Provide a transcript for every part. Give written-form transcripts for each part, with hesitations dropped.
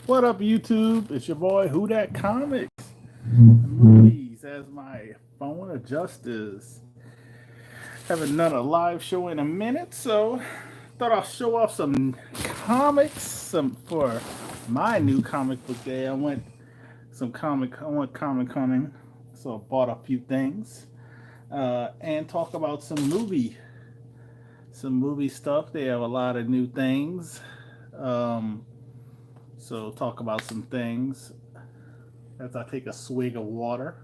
What up, YouTube? It's your boy Who Dat Comics and Movies as my phone adjusts. Haven't done a live show in a minute, so thought I'll show off some comics some for my new comic book day. I went comic hunting, so I bought a few things and talk about some movie stuff. They have a lot of new things. Um, so talk about some things as I take a swig of water.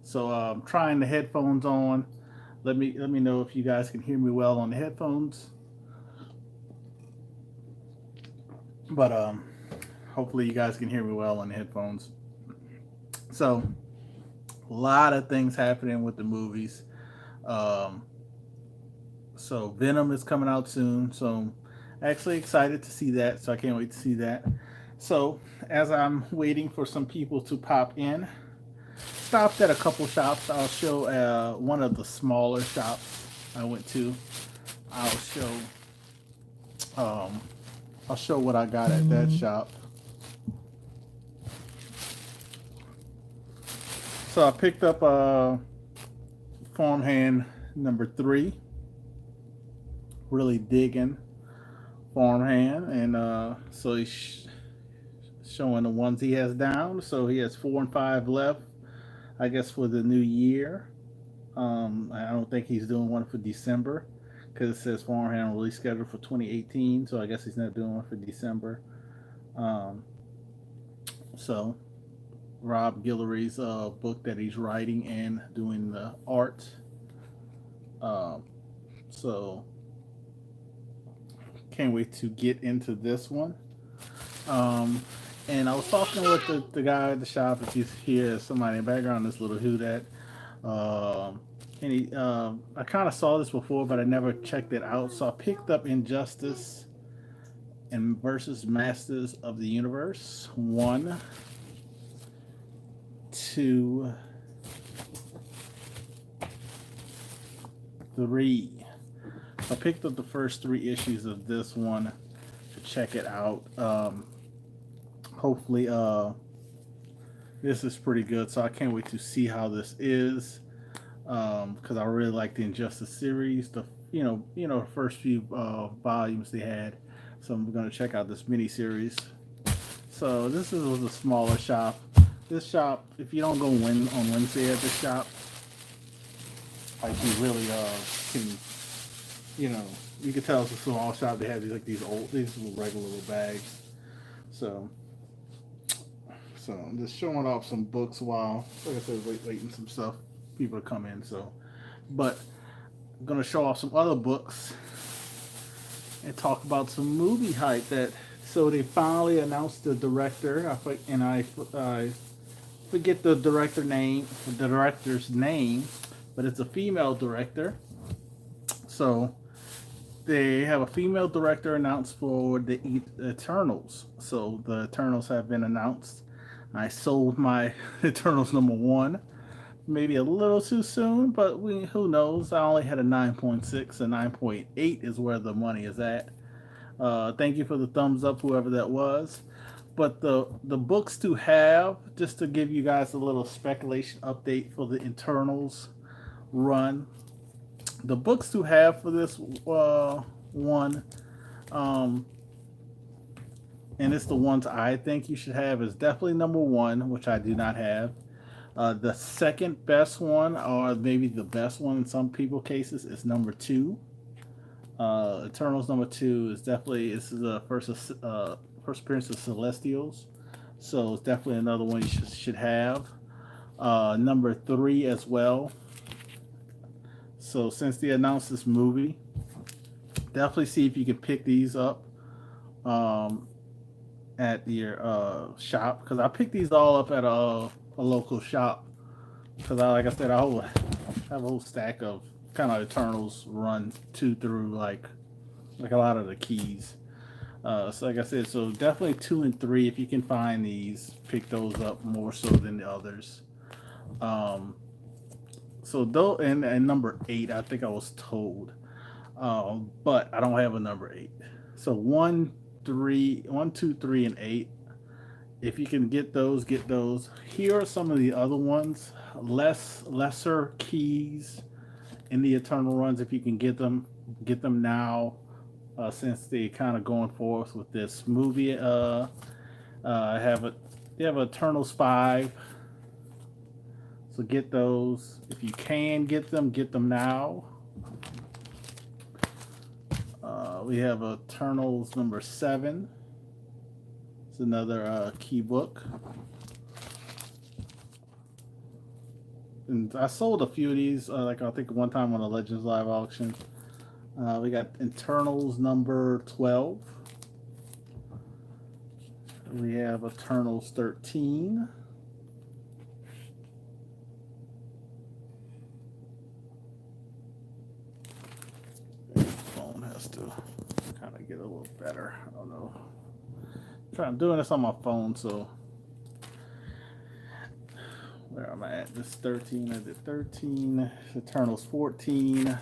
So I'm trying the headphones on. Let me know if you guys can hear me well on the headphones. But hopefully you guys can hear me well on the headphones. So a lot of things happening with the movies. Um, so Venom is coming out soon. So I'm actually excited to see that. So I can't wait to see that. So as I'm waiting for some people to pop in, stopped at a couple shops. I'll show one of the smaller shops I went to. I'll show um, I'll show what I got at that shop. So I picked up farmhand number 3. Really digging farmhand, and so he's showing the ones he has down. So he has 4 and 5 left, I guess, for the new year. I don't think he's doing one for December because it says farmhand release scheduled for 2018. So I guess he's not doing one for December. Um, so Rob Guillory's book that he's writing and doing the art. Um, so can't wait to get into this one. Um, and I was talking with the guy at the shop. If you hear somebody in the background, this little who that. Um, and I kind of saw this before, but I never checked it out. So I picked up Injustice and versus Masters of the Universe 1, 2, 3. I picked up the first 3 issues of this one to check it out. Hopefully, this is pretty good. So I can't wait to see how this is because I really like the Injustice series. The first few volumes they had. So I'm gonna check out this mini series. So this was a smaller shop. This shop, if you don't go on Wednesday at this shop, like you really can, you know, you can tell it's a small shop. They have these little regular little bags. So I'm just showing off some books while, like I said, waiting some stuff people to come in. So, but I'm gonna show off some other books and talk about some movie hype that. So they finally announced the director. I forget the director's name, but it's a female director. So they have a female director announced for the Eternals. So the Eternals have been announced. I sold my Eternals number 1, maybe a little too soon, but who knows? I only had a 9.6. A 9.8 is where the money is at. Thank you for the thumbs up, whoever that was. But the books to have, just to give you guys a little speculation update for the Eternals run, the books to have for this one, um, and it's the ones I think you should have, is definitely number 1, which I do not have. The second best one, or maybe the best one in some people cases, is number 2. Eternals number 2 is definitely, this is the first appearance of Celestials, so it's definitely another one you should have. Number 3 as well. So since they announced this movie, definitely see if you can pick these up um, at your shop, because I picked these all up at a local shop because like I said, have a whole stack of kind of Eternals run 2 through like a lot of the keys. So like I said, so definitely 2 and 3, if you can find these, pick those up more so than the others. Um, so though, and number 8, I think I was told, but I don't have a number 8. So 1, 3, 1, 2, 3, and 8. if you can get those, get those. Here are some of the other ones. Lesser keys in the Eternal runs. If you can get them now. Since they kind of going forth with this movie. I have a they have Eternals 5. So get those. If you can get them now. We have Eternals number 7. It's another key book. And I sold a few of these, like I think one time on a Legends Live auction. We got Eternals number 12. We have Eternals 13. The phone has to kind of get a little better. I don't know. I'm doing this on my phone, so where am I at? This 13. I did 13. Eternals 14.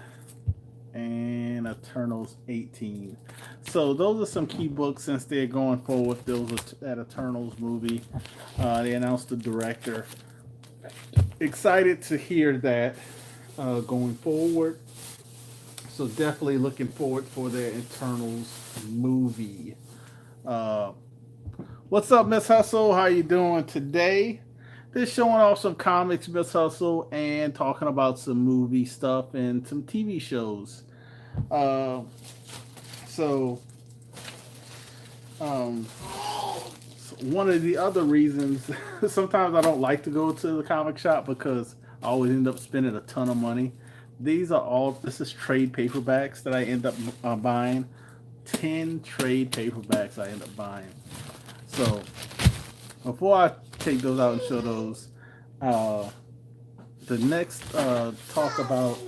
And Eternals 18. So those are some key books since they're going forward. There was that Eternals movie. They announced the director. Excited to hear that going forward. So definitely looking forward for their Eternals movie. What's up, Miss Hustle? How you doing today? They're showing off some comics, Miss Hustle, and talking about some movie stuff and some TV shows. So one of the other reasons sometimes I don't like to go to the comic shop because I always end up spending a ton of money. This is trade paperbacks that I end up buying. 10 trade paperbacks I end up buying. So before I take those out and show those, the next talk about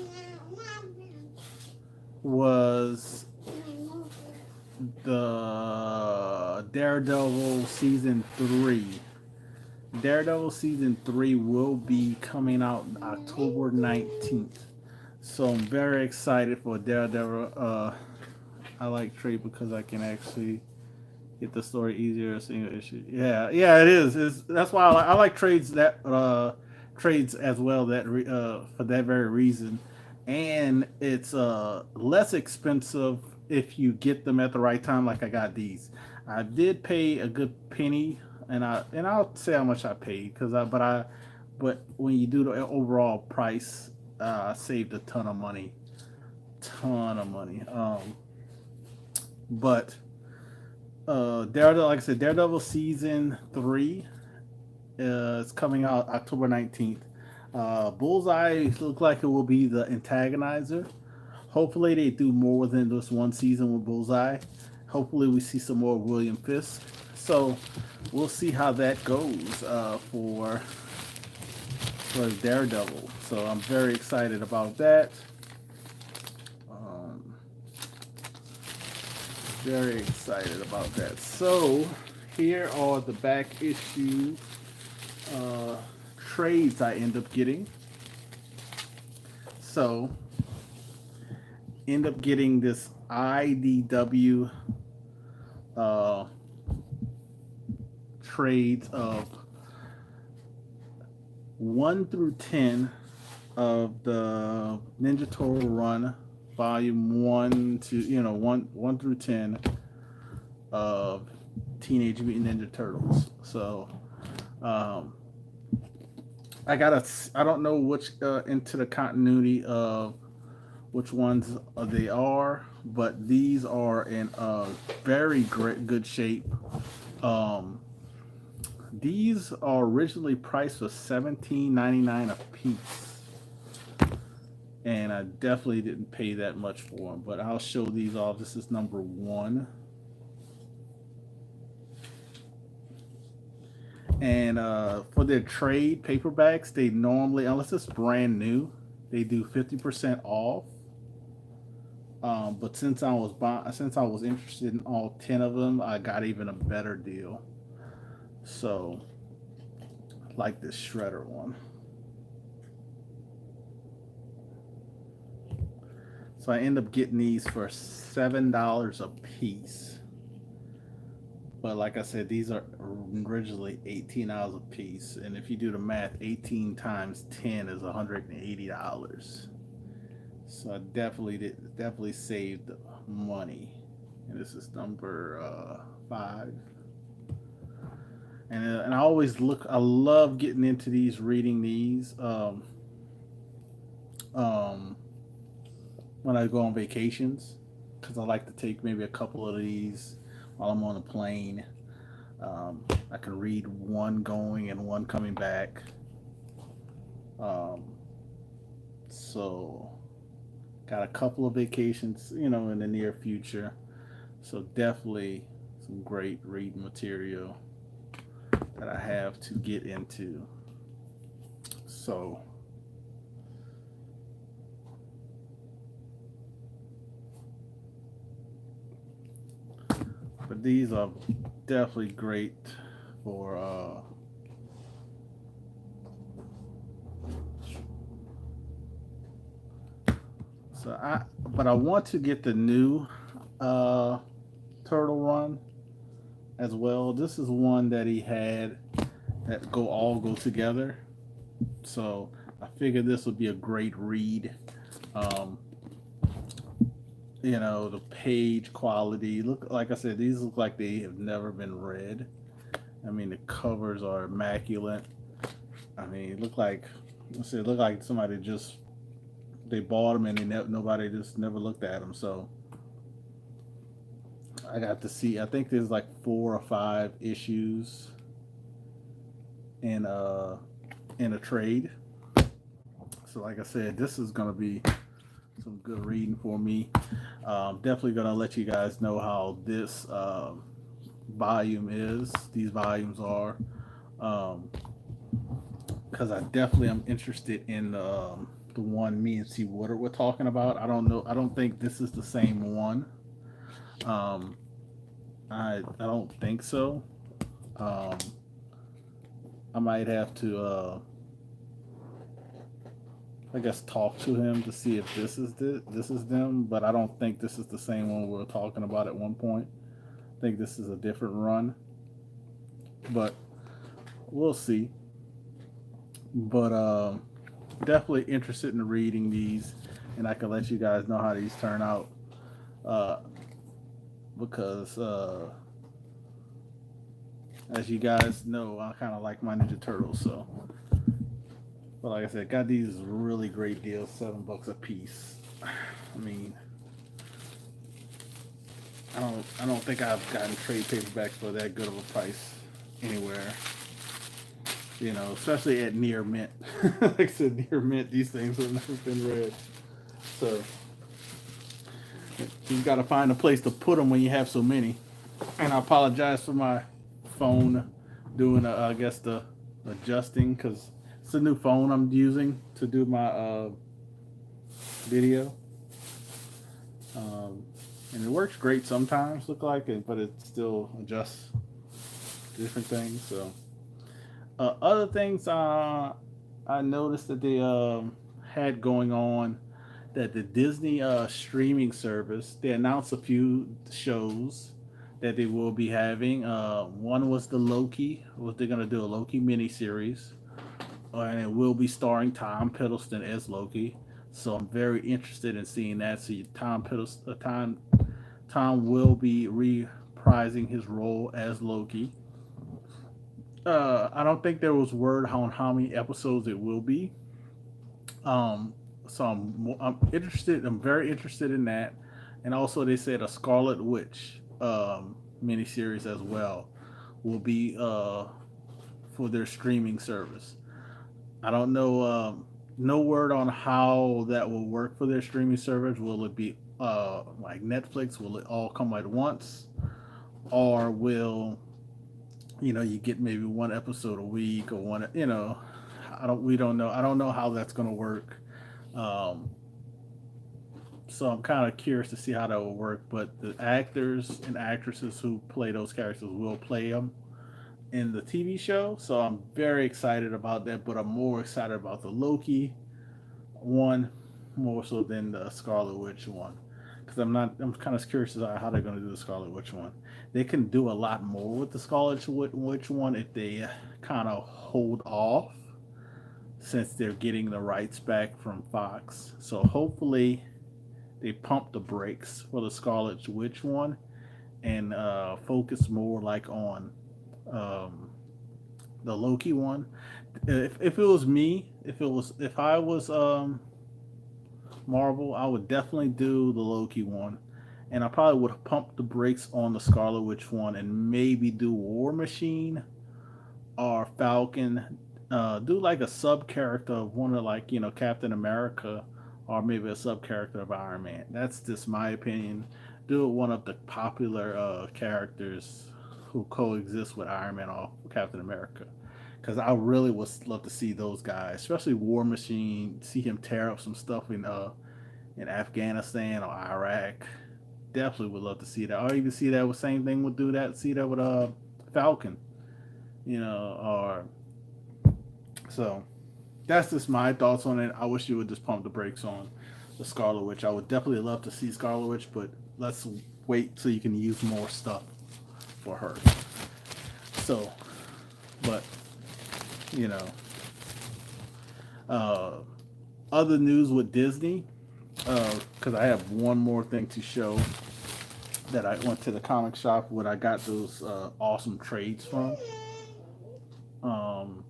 was the Daredevil season 3. Daredevil season 3 will be coming out October 19th. So I'm very excited for Daredevil. I like trade because I can actually get the story easier, single issue. Yeah, it is. That's why I like trades trades as well. For that very reason, and it's less expensive if you get them at the right time. Like I got these. I did pay a good penny, and I'll say how much I paid but when you do the overall price, I saved a ton of money. But Daredevil, like I said, Daredevil season 3 is coming out October 19th. Bullseye looks like it will be the antagonizer. Hopefully they do more than this one season with Bullseye. Hopefully we see some more William Fisk. So we'll see how that goes for Daredevil. So I'm very excited about that. Very excited about that. So here are the back issue trades I end up getting. So end up getting this IDW trades of 1 through 10 of the Ninja Turtle run, volume 1 to 1 through 10 of Teenage Mutant Ninja Turtles. So I don't know which into the continuity of which ones they are, but these are in very good shape. These are originally priced for $17.99 a piece, and I definitely didn't pay that much for them. But I'll show these off. This is number 1. And for their trade paperbacks, they normally, unless it's brand new, they do 50% off. But since I was interested in all 10 of them, I got even a better deal. So, like this Shredder one. So I end up getting these for $7 a piece. But like I said, these are originally $18 a piece, and if you do the math, 18 times 10 is $180. So I definitely saved money. And this is number 5. And I always look. I love getting into these, reading these. Um, when I go on vacations, because I like to take maybe a couple of these while I'm on a plane. I can read one going and one coming back. Um, so got a couple of vacations, in the near future. So definitely some great reading material that I have to get into. So, but these are definitely great for but I want to get the new uh Turtle Run as well. This is one that he had that go together. So I figured this would be a great read. Um, the page quality. Look, like I said, these look like they have never been read. I mean, the covers are immaculate. I mean, it look like somebody just they bought them and nobody just never looked at them. So I got to see. I think there's like 4 or 5 issues in a trade. So like I said, this is gonna be some good reading for me. Definitely gonna let you guys know how this volume is. These volumes are, because I definitely am interested in the one me and C Woodard were talking about. I don't know. I don't think this is the same one. Um, I don't think so. Um, I might have to I guess talk to him to see if this is them, but I don't think this is the same one we were talking about at one point. I think this is a different run, but we'll see. But definitely interested in reading these, and I can let you guys know how these turn out. Uh, because as you guys know, I kind of like my Ninja Turtles, so. But like I said, got these really great deals, $7 a piece. I mean, I don't think I've gotten trade paperbacks for that good of a price anywhere. Especially at near mint. Like I said, near mint, these things have never been read. So you've got to find a place to put them when you have so many. And I apologize for my phone doing, I guess, the adjusting, because it's a new phone I'm using to do my video. And it works great sometimes, look like it, but it still adjusts different things. So, other things I noticed that they had going on, that the Disney streaming service, they announced a few shows that they will be having. One was the Loki. They're gonna do a Loki miniseries, and it will be starring Tom Hiddleston as Loki. So I'm very interested in seeing that. So Tom Hiddleston, Tom will be reprising his role as Loki. I don't think there was word on how many episodes it will be. Um, so I'm interested. I'm very interested in that. And also, they said a Scarlet Witch miniseries as well will be for their streaming service. I don't know. No word on how that will work for their streaming service. Will it be like Netflix? Will it all come at once, or will you get maybe one episode a week or one? I don't. We don't know. I don't know how that's going to work. Um, so I'm kind of curious to see how that will work. But the actors and actresses who play those characters will play them in the TV show. So I'm very excited about that. But I'm more excited about the Loki one more so than the Scarlet Witch one, because I'm not. I'm kind of curious about how they're going to do the Scarlet Witch one. they can do a lot more with the Scarlet Witch one if they kind of hold off since they're getting the rights back from Fox. So hopefully they pump the brakes for the Scarlet Witch one and focus more like on um, the Loki one. If it was me, if I was Marvel, I would definitely do the Loki one, and I probably would pump the brakes on the Scarlet Witch one, and maybe do War Machine or Falcon. Do like a sub character of one of like Captain America, or maybe a sub character of Iron Man. That's just my opinion. Do one of the popular characters who coexist with Iron Man or Captain America, because I really would love to see those guys, especially War Machine. See him tear up some stuff in Afghanistan or Iraq. Definitely would love to see that. Or even see that with same thing would do that. See that with Falcon, or so. That's just my thoughts on it. I wish you would just pump the brakes on the Scarlet Witch. I would definitely love to see Scarlet Witch, but let's wait till you can use more stuff for her. So, but you know, uh, other news with Disney, because I have one more thing to show that I went to the comic shop where I got those awesome trades from. Um,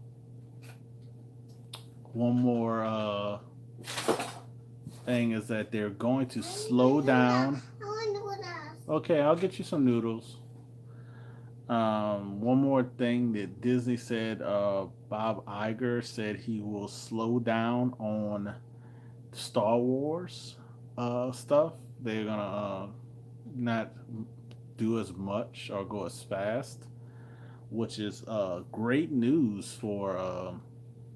one more thing is that they're going to slow down. Okay, I'll get you some noodles. One more thing that Disney said, Bob Iger said he will slow down on Star Wars stuff. They're gonna not do as much or go as fast, which is great news for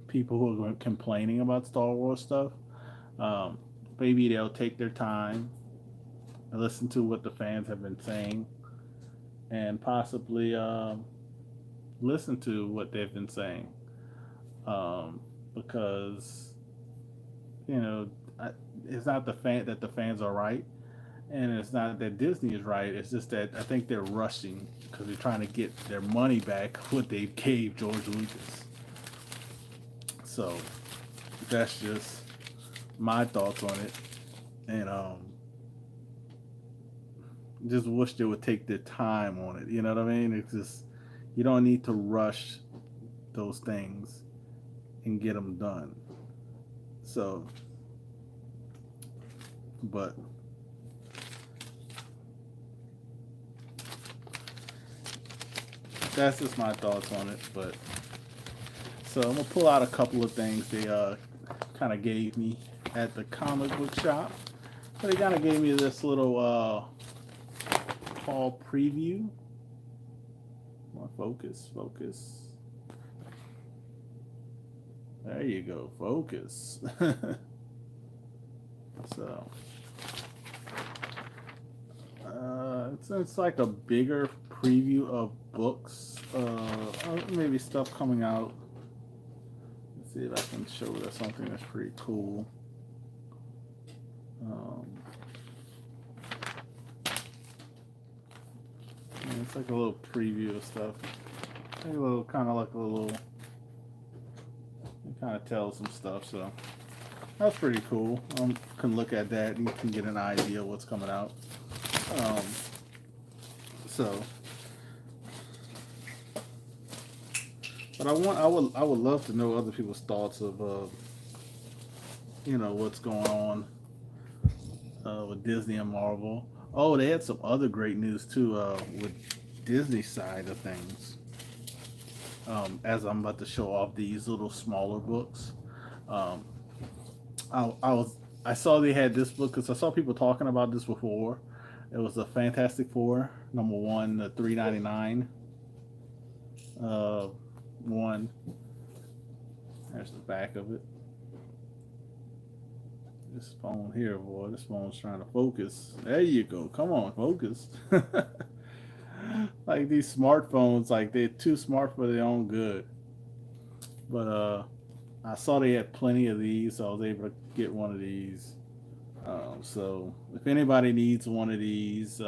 people who are complaining about Star Wars stuff. Um, Maybe they'll take their time and listen to what the fans have been saying, and possibly listen to what they've been saying, because you know it's not the fans are right, and it's not that Disney is right. It's just that I think they're rushing because they're trying to get their money back what they gave George Lucas. So that's just my thoughts on it, and just wish they would take their time on it. You know what I mean? It's just you don't need to rush those things and get them done. So, but that's just my thoughts on it. But so I'm gonna pull out a couple of things they kind of gave me at the comic book shop. So they kind of gave me this little fall preview. More focus, focus. There you go, focus. So it's like a bigger preview of books, maybe stuff coming out. Let's see if I can show you something that's pretty cool. It's like a little preview of stuff. Like a little, kind of like a little, it kind of tells some stuff. So that's pretty cool. Can look at that and you can get an idea of what's coming out. Um, so, but I would love to know other people's thoughts of, what's going on with Disney and Marvel. Oh, they had some other great news too with Disney side of things. As I'm about to show off these little smaller books, um, I saw they had this book because I saw people talking about this before. It was the Fantastic Four #1, the 3.99 one. There's the back of it. This phone here, boy. This phone's trying to focus. There you go. Come on, focus. Like these smartphones, like they're too smart for their own good. But I saw they had plenty of these, so I was able to get one of these. So if anybody needs one of these,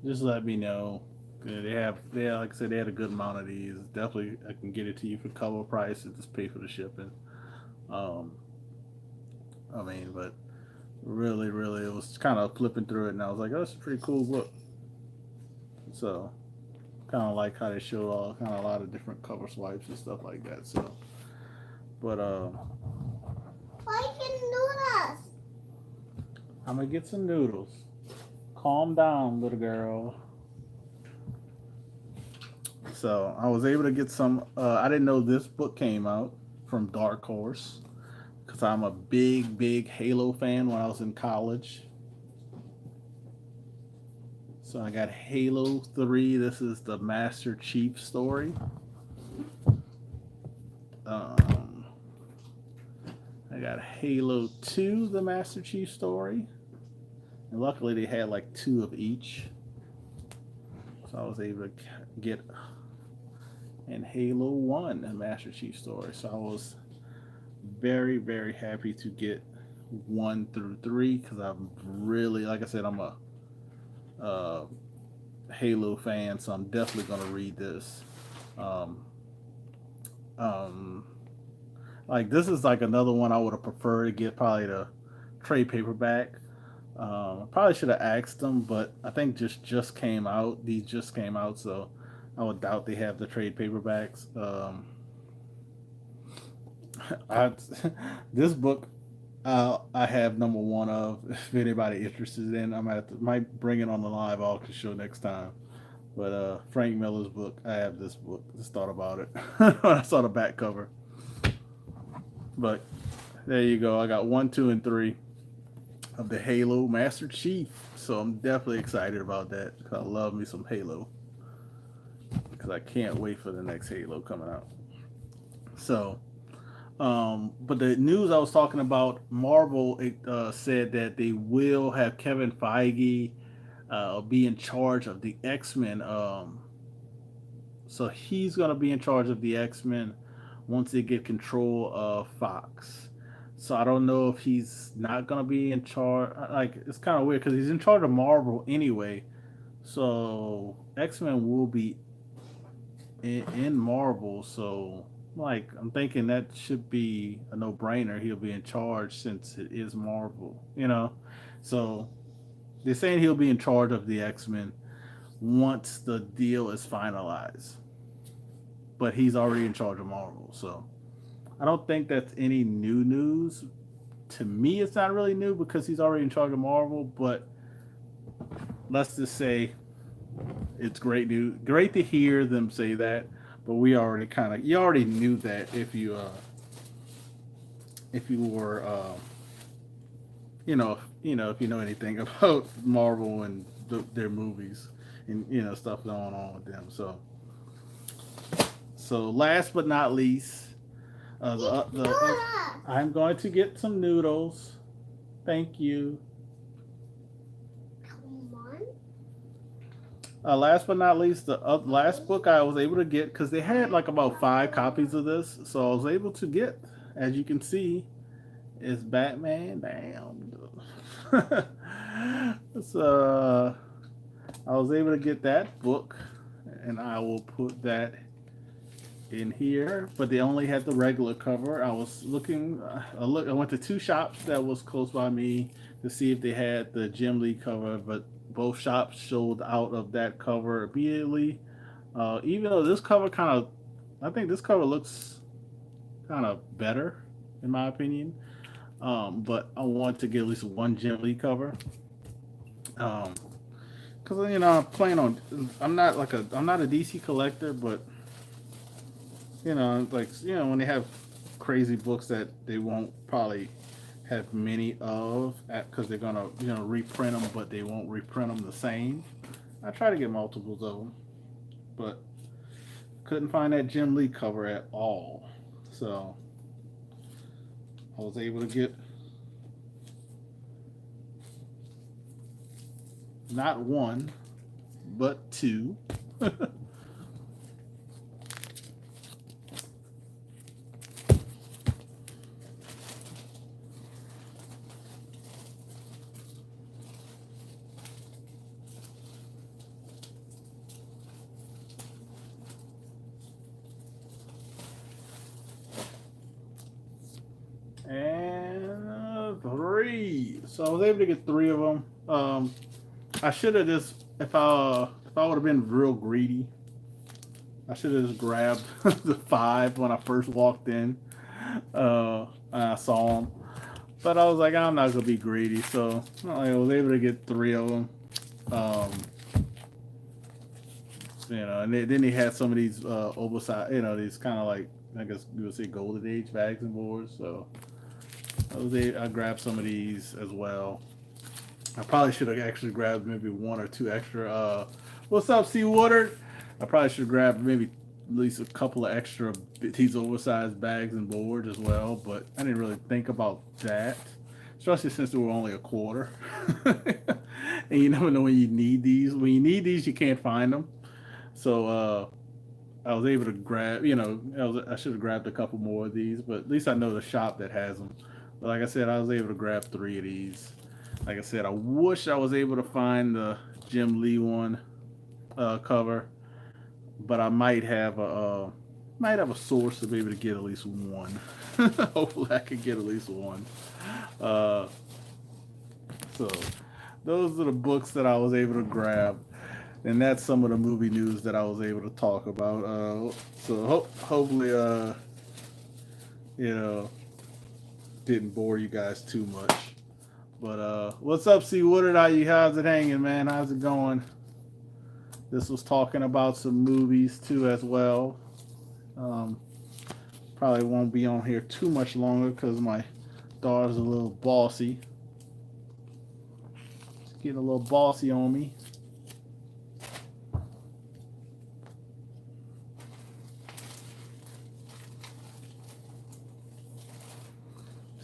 just let me know. Yeah, like I said, they had a good amount of these. Definitely, I can get it to you for cover price and just pay for the shipping. Um, I mean, but really, really, it was kind of flipping through it, and I was like, oh, that's a pretty cool book. So, kind of like how they show all kind of a lot of different cover swipes and stuff like that. So, but Why can noodles? I'm gonna get some noodles. Calm down, little girl. So I was able to get some. I didn't know this book came out from Dark Horse because I'm a big, big Halo fan when I was in college. So I got Halo 3. This is the Master Chief story. Um, I got Halo 2, the Master Chief story. And luckily they had like two of each. So I was able to get and Halo 1, a Master Chief story. So I was very, very happy to get 1 through 3 because I'm really, like I said, I'm a uh, Halo fan, so I'm definitely going to read this. Um, um, like, this is like another one I would have preferred to get probably the trade paperback. I probably should have asked them, but I think just came out. These just came out, so I would doubt they have the trade paperbacks. I, this book I have number one of. If anybody interested in, might bring it on the live auction show next time. But Frank Miller's book, I have this book. Just thought about it when I saw the back cover. But there you go. I got 1, 2, and 3 of the Halo Master Chief. So I'm definitely excited about that because I love me some Halo. Because I can't wait for the next Halo coming out. So, but the news I was talking about, Marvel said that they will have Kevin Feige be in charge of the X-Men. So he's going to be in charge of the X-Men once they get control of Fox. So I don't know if he's not going to be in charge. Like, it's kind of weird because he's in charge of Marvel anyway. So X-Men will be in Marvel. So, like, I'm thinking that should be a no-brainer. He'll be in charge since it is Marvel. So they're saying he'll be in charge of the X-Men once the deal is finalized. But he's already in charge of Marvel, so I don't think that's any new news. To me, it's not really new because he's already in charge of Marvel. But let's just say it's great news. Great to hear them say that. But you already knew that if you were if you know anything about Marvel and their movies and stuff going on with them. So last but not least, I'm going to get some noodles. Thank you. Come on. Last but not least, the last book I was able to get because they had like about 5 copies of this, so I was able to get, as you can see, is Batman Damned. So I was able to get that book, and I will put that in here. But they only had the regular cover. I was looking. I went to 2 shops that was close by me to see if they had the Jim Lee cover, but both shops sold out of that cover immediately. Even though this cover I think this cover looks kind of better in my opinion. But I want to get at least one Jim Lee cover. Because I'm playing on. I'm not a DC collector, but when they have crazy books that they won't probably have many of, because they're gonna reprint them, but they won't reprint them the same. I try to get multiples of them, but couldn't find that Jim Lee cover at all. So I was able to get not one, but 2. three. So I was able to get three of them. I should have just, if I would have been real greedy, I should have just grabbed the five when I first walked in. And I saw them, but I was like, I'm not gonna be greedy, so I was able to get three of them. Um, and then he had some of these oversized, these kind of like, I guess you would say golden age bags and boards. So I grabbed some of these as well. I probably should have actually grabbed maybe one or two extra. What's up, Seawater? I probably should have grabbed maybe at least a couple of extra these oversized bags and boards as well, but I didn't really think about that, especially since they were only a quarter. And you never know when you need these. When you need these, you can't find them. So I was able to grab, I should have grabbed a couple more of these, but at least I know the shop that has them. But like I said, I was able to grab three of these. Like I said, I wish I was able to find the Jim Lee one cover, but I might have a source to be able to get at least one. Hopefully, I can get at least one. So those are the books that I was able to grab, and that's some of the movie news that I was able to talk about. So hopefully, didn't bore you guys too much. But what's up, C Woodard? How's it hanging, man? How's it going? This was talking about some movies too as well. Probably won't be on here too much longer because my daughter's a little bossy. She's getting a little bossy on me.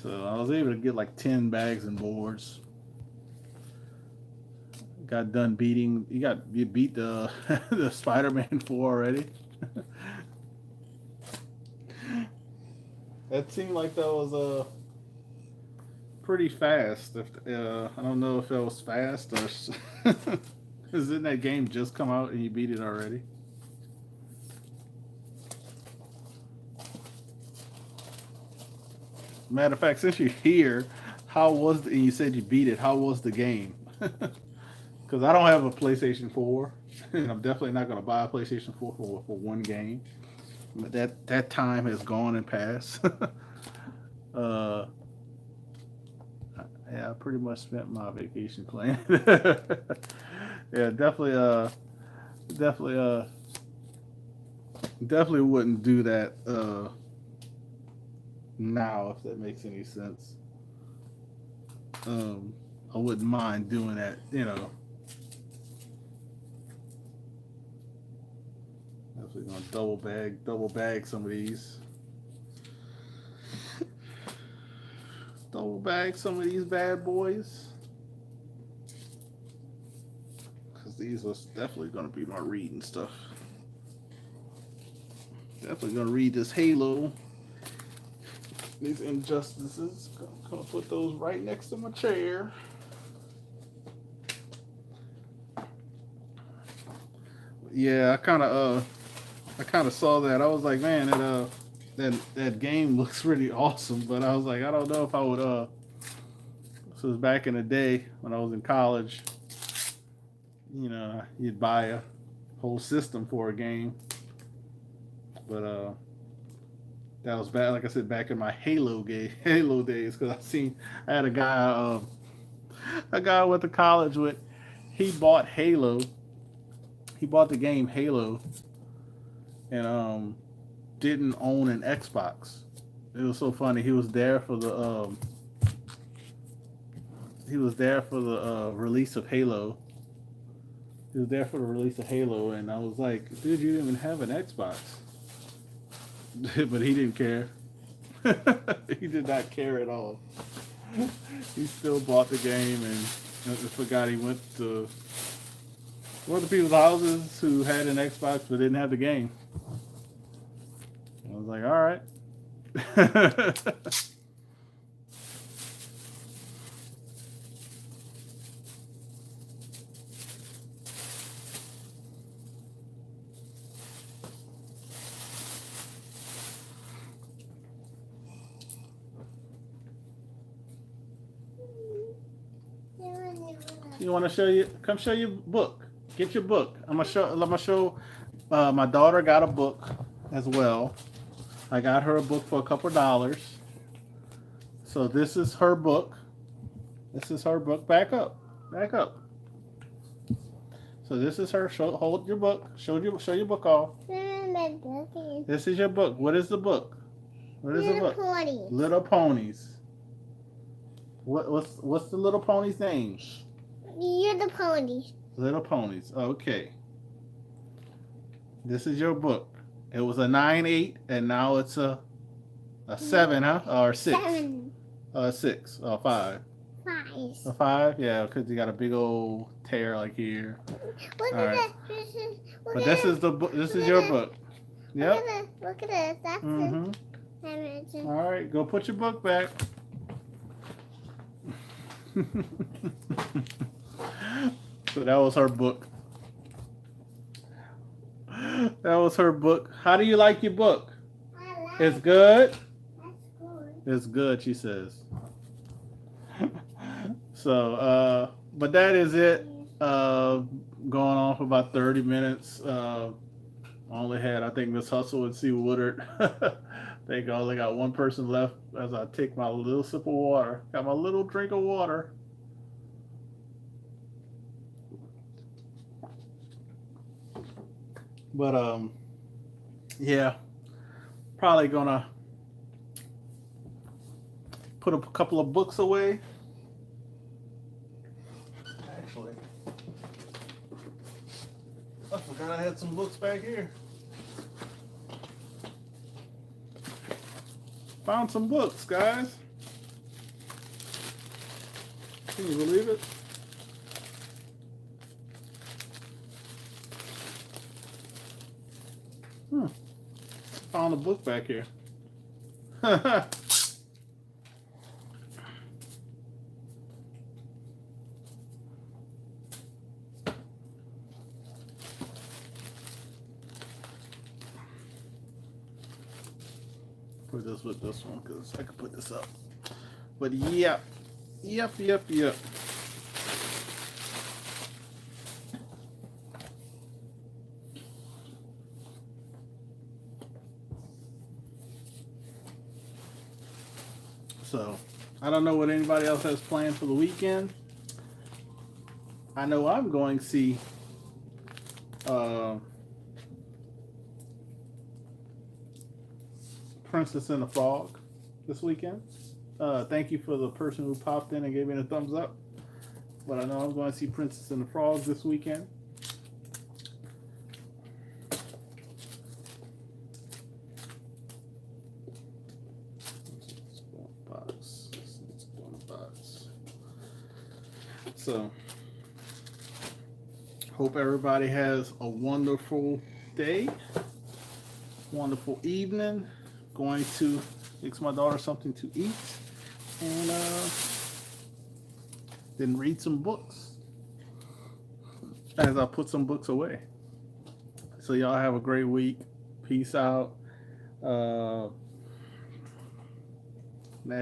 So I was able to get like 10 bags and boards. Got done beating. You beat the the Spider-Man 4 already. That seemed like that was pretty fast. I don't know if that was fast or because didn't that game just come out and you beat it already? Matter of fact, since you're here, and you said you beat it, how was the game? Because I don't have a PlayStation 4, and I'm definitely not going to buy a PlayStation 4 for one game. But that time has gone and passed. Yeah, I pretty much spent my vacation playing. Yeah, definitely wouldn't do that now, if that makes any sense. I wouldn't mind doing that, Definitely gonna double bag some of these. Double bag some of these bad boys. Because these was definitely gonna be my reading stuff. Definitely gonna read this Halo. These Injustices. Gonna put those right next to my chair. Yeah, I kind of saw that. I was like, man, that game looks really awesome. But I was like, I don't know if I would. This was back in the day when I was in college. You'd buy a whole system for a game. But that was bad. Like I said, back in my Halo days, because I had a guy I went to college with. He bought Halo. He bought the game Halo, and didn't own an Xbox. It was so funny. He was there for the release of Halo. He was there for the release of Halo, and I was like, dude, you didn't even have an Xbox. But he didn't care. He did not care at all. He still bought the game, and I forgot he went to people's houses who had an Xbox but didn't have the game. I was like, all right. You want to show you? Come show your book. Get your book. I'm gonna show. My daughter got a book as well. I got her a book for a couple dollars. So this is her book. This is her book. Back up. Back up. So this is her. Hold your book. Show your book off. This is your book. What is the book? What is the book? Ponies. Little Ponies. What's the Little Pony's name? You're the ponies. Little Ponies. Okay. This is your book. It was a 9.8 and now it's a 7, huh? Or 6? 7. 6 or 5. 5. A 5? Yeah, because you got a big old tear like here. Look All at right. this. But this is the book. This is your book. Yep. Look at this. That's Mhm. the All right, go put your book back. So that was her book. That was her book. How do you like your book? It's good. That's good. It's good, she says. So, but that is it. Going on for about 30 minutes. Only had, I think, Miss Hustle and C. Woodard. I think I only got one person left as I take my little sip of water. Got my little drink of water. But yeah, probably gonna put a couple of books away. Actually, I forgot I had some books back here. Found some books, guys. Can you believe it? Found a book back here. Put this with this one because I can put this up. But yep. So, I don't know what anybody else has planned for the weekend. I know I'm going to see Princess and the Frog this weekend. Thank you for the person who popped in and gave me a thumbs up. But I know I'm going to see Princess and the Frog this weekend. So, hope everybody has a wonderful day, wonderful evening. Going to fix my daughter something to eat, and then read some books as I put some books away. So y'all have a great week. Peace out. That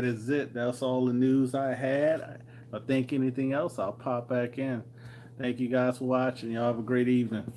is it. That's all the news I had. If I think anything else, I'll pop back in. Thank you guys for watching. Y'all have a great evening.